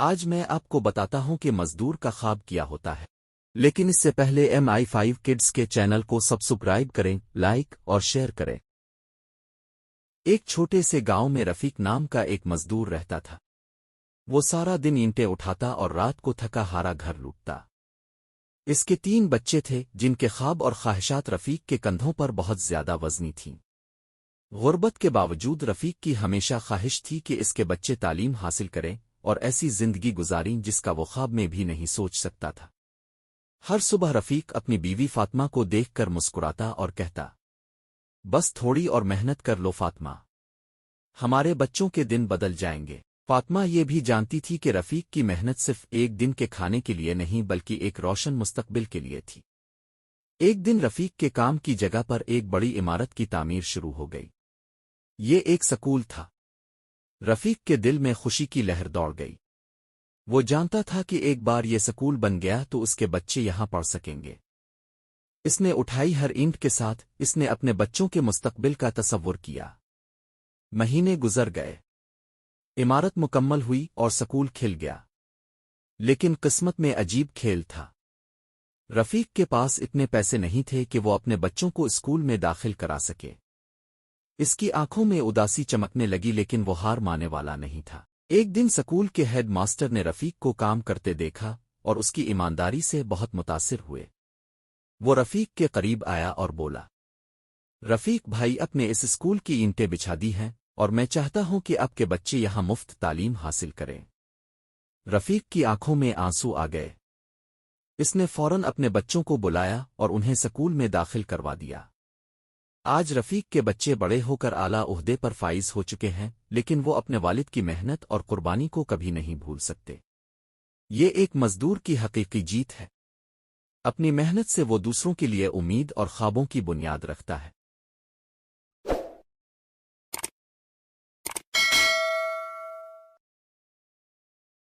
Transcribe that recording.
آج میں آپ کو بتاتا ہوں کہ مزدور کا خواب کیا ہوتا ہے۔ لیکن اس سے پہلے MI5 کڈز کے چینل کو سبسکرائب کریں، لائک اور شیئر کریں۔ ایک چھوٹے سے گاؤں میں رفیق نام کا ایک مزدور رہتا تھا۔ وہ سارا دن اینٹیں اٹھاتا اور رات کو تھکا ہارا گھر لوٹتا۔ اس کے 3 بچے تھے جن کے خواب اور خواہشات رفیق کے کندھوں پر بہت زیادہ وزنی تھیں۔ غربت کے باوجود رفیق کی ہمیشہ خواہش تھی کہ اس کے بچے تعلیم حاصل کریں اور ایسی زندگی گزاریں جس کا وہ خواب میں بھی نہیں سوچ سکتا تھا۔ ہر صبح رفیق اپنی بیوی فاطمہ کو دیکھ کر مسکراتا اور کہتا، بس تھوڑی اور محنت کر لو فاطمہ، ہمارے بچوں کے دن بدل جائیں گے۔ فاطمہ یہ بھی جانتی تھی کہ رفیق کی محنت صرف ایک دن کے کھانے کے لیے نہیں بلکہ ایک روشن مستقبل کے لیے تھی۔ ایک دن رفیق کے کام کی جگہ پر ایک بڑی عمارت کی تعمیر شروع ہو گئی۔ یہ ایک سکول تھا۔ رفیق کے دل میں خوشی کی لہر دوڑ گئی۔ وہ جانتا تھا کہ ایک بار یہ سکول بن گیا تو اس کے بچے یہاں پڑھ سکیں گے۔ اس نے اٹھائی ہر اینٹ کے ساتھ اس نے اپنے بچوں کے مستقبل کا تصور کیا۔ مہینے گزر گئے، عمارت مکمل ہوئی اور سکول کھل گیا۔ لیکن قسمت میں عجیب کھیل تھا۔ رفیق کے پاس اتنے پیسے نہیں تھے کہ وہ اپنے بچوں کو اسکول میں داخل کرا سکے۔ اس کی آنکھوں میں اداسی چمکنے لگی لیکن وہ ہار ماننے والا نہیں تھا۔ ایک دن سکول کے ہیڈ ماسٹر نے رفیق کو کام کرتے دیکھا اور اس کی ایمانداری سے بہت متاثر ہوئے۔ وہ رفیق کے قریب آیا اور بولا، رفیق بھائی، اپنے اس اسکول کی اینٹیں بچھا دی ہیں اور میں چاہتا ہوں کہ آپ کے بچے یہاں مفت تعلیم حاصل کریں۔ رفیق کی آنکھوں میں آنسو آ گئے۔ اس نے فوراً اپنے بچوں کو بلایا اور انہیں سکول میں داخل کروا دیا۔ آج رفیق کے بچے بڑے ہو کر اعلیٰ عہدے پر فائز ہو چکے ہیں، لیکن وہ اپنے والد کی محنت اور قربانی کو کبھی نہیں بھول سکتے۔ یہ ایک مزدور کی حقیقی جیت ہے۔ اپنی محنت سے وہ دوسروں کے لیے امید اور خوابوں کی بنیاد رکھتا ہے۔